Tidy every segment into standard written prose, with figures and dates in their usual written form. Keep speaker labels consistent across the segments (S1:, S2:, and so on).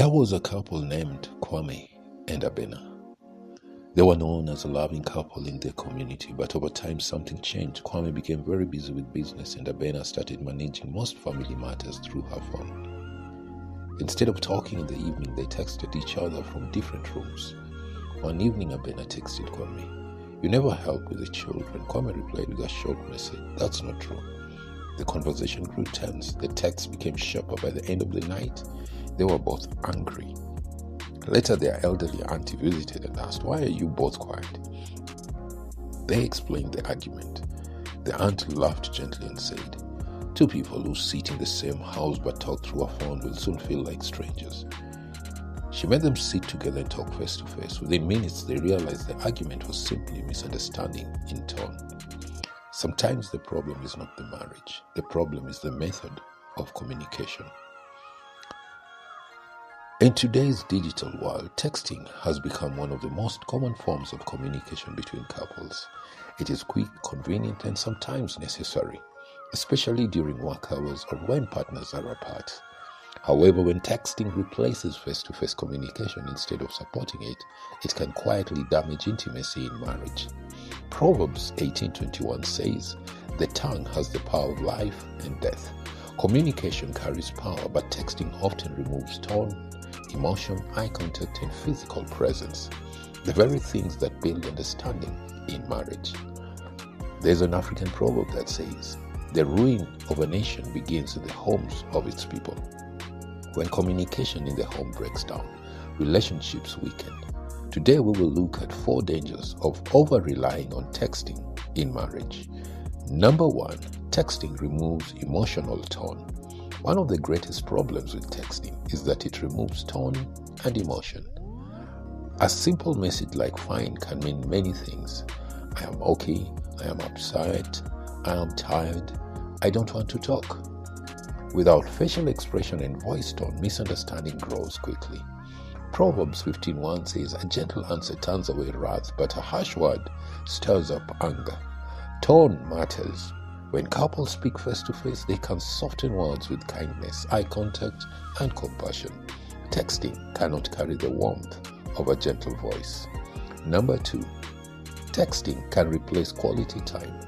S1: There was a couple named Kwame and Abena. They were known as a loving couple in their community, but over time something changed. Kwame became very busy with business and Abena started managing most family matters through her phone. Instead of talking in the evening, they texted each other from different rooms. One evening, Abena texted Kwame, "You never help with the children." Kwame replied with a short message, "That's not true." The conversation grew tense. The text became sharper. By the end of the night, they were both angry. Later, their elderly auntie visited and asked, "Why are you both quiet?" They explained the argument. The aunt laughed gently and said, "Two people who sit in the same house but talk through a phone will soon feel like strangers." She made them sit together and talk face to face. Within minutes, they realized the argument was simply misunderstanding in tone. Sometimes the problem is not the marriage. The problem is the method of communication. In today's digital world, texting has become one of the most common forms of communication between couples. It is quick, convenient, and sometimes necessary, especially during work hours or when partners are apart. However, when texting replaces face-to-face communication instead of supporting it, it can quietly damage intimacy in marriage. Proverbs 18:21 says, "The tongue has the power of life and death." Communication carries power, but texting often removes tone, emotion, eye contact, and physical presence, the very things that build understanding in marriage. There's an African proverb that says, "The ruin of a nation begins in the homes of its people." When communication in the home breaks down, relationships weaken. Today we will look at 4 dangers of over-relying on texting in marriage. Number 1, texting removes emotional tone. One of the greatest problems with texting is that it removes tone and emotion. A simple message like "fine" can mean many things. "I am okay," "I am upset," "I am tired," "I don't want to talk." Without facial expression and voice tone, misunderstanding grows quickly. Proverbs 15:1 says, "A gentle answer turns away wrath, but a harsh word stirs up anger." Tone matters. When couples speak face to face, they can soften words with kindness, eye contact, and compassion. Texting cannot carry the warmth of a gentle voice. Number 2, texting can replace quality time.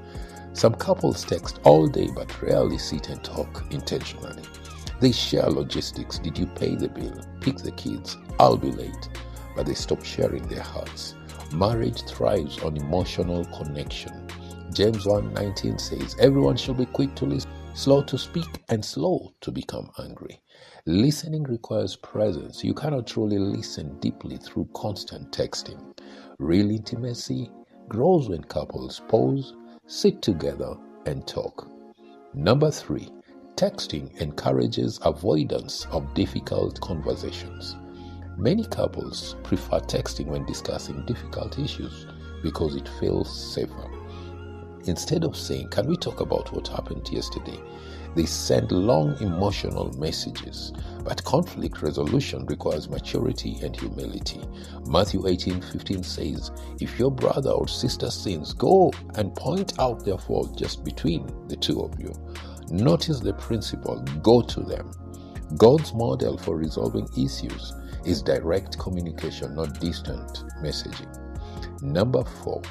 S1: Some couples text all day but rarely sit and talk intentionally. They share logistics. "Did you pay the bill? Pick the kids. I'll be late." But they stop sharing their hearts. Marriage thrives on emotional connection. James 1:19 says, "Everyone should be quick to listen, slow to speak, and slow to become angry." Listening requires presence. You cannot truly listen deeply through constant texting. Real intimacy grows when couples pause, sit together, and talk. Number 3, texting encourages avoidance of difficult conversations. Many couples prefer texting when discussing difficult issues because it feels safer. Instead of saying, "Can we talk about what happened yesterday?" they send long emotional messages. But conflict resolution requires maturity and humility. Matthew 18:15 says, "If your brother or sister sins, go and point out their fault just between the two of you." Notice the principle, go to them. God's model for resolving issues is direct communication, not distant messaging. Number 4,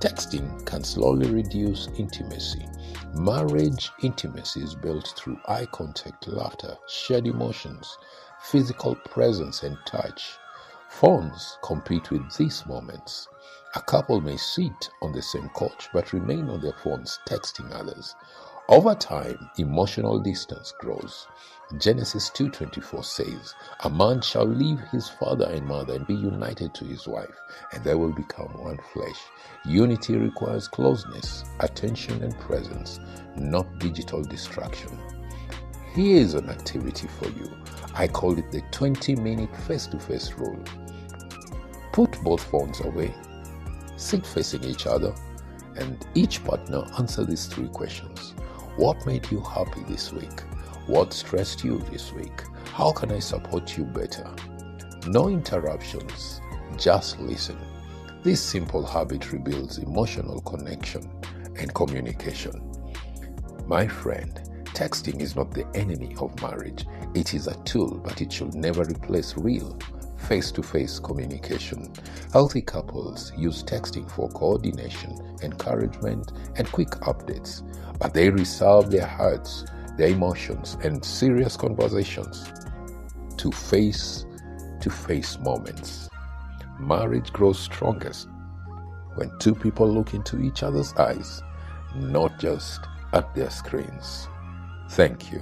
S1: texting can slowly reduce intimacy. Marriage intimacy is built through eye contact, laughter, shared emotions, physical presence, and touch. Phones compete with these moments. A couple may sit on the same couch but remain on their phones texting others. Over time, emotional distance grows. Genesis 2:24 says, "A man shall leave his father and mother and be united to his wife, and they will become one flesh." Unity requires closeness, attention, and presence, not digital distraction. Here is an activity for you. I call it the 20-minute face-to-face rule. Put both phones away, sit facing each other, and each partner answer these 3 questions. What made you happy this week? What stressed you this week? How can I support you better? No interruptions, just listen. This simple habit rebuilds emotional connection and communication. My friend, texting is not the enemy of marriage. It is a tool, but it should never replace real, face-to-face communication. Healthy couples use texting for coordination, encouragement, and quick updates, but they reserve their hearts, their emotions, and serious conversations to face-to-face moments. Marriage grows strongest when two people look into each other's eyes, not just at their screens. Thank you.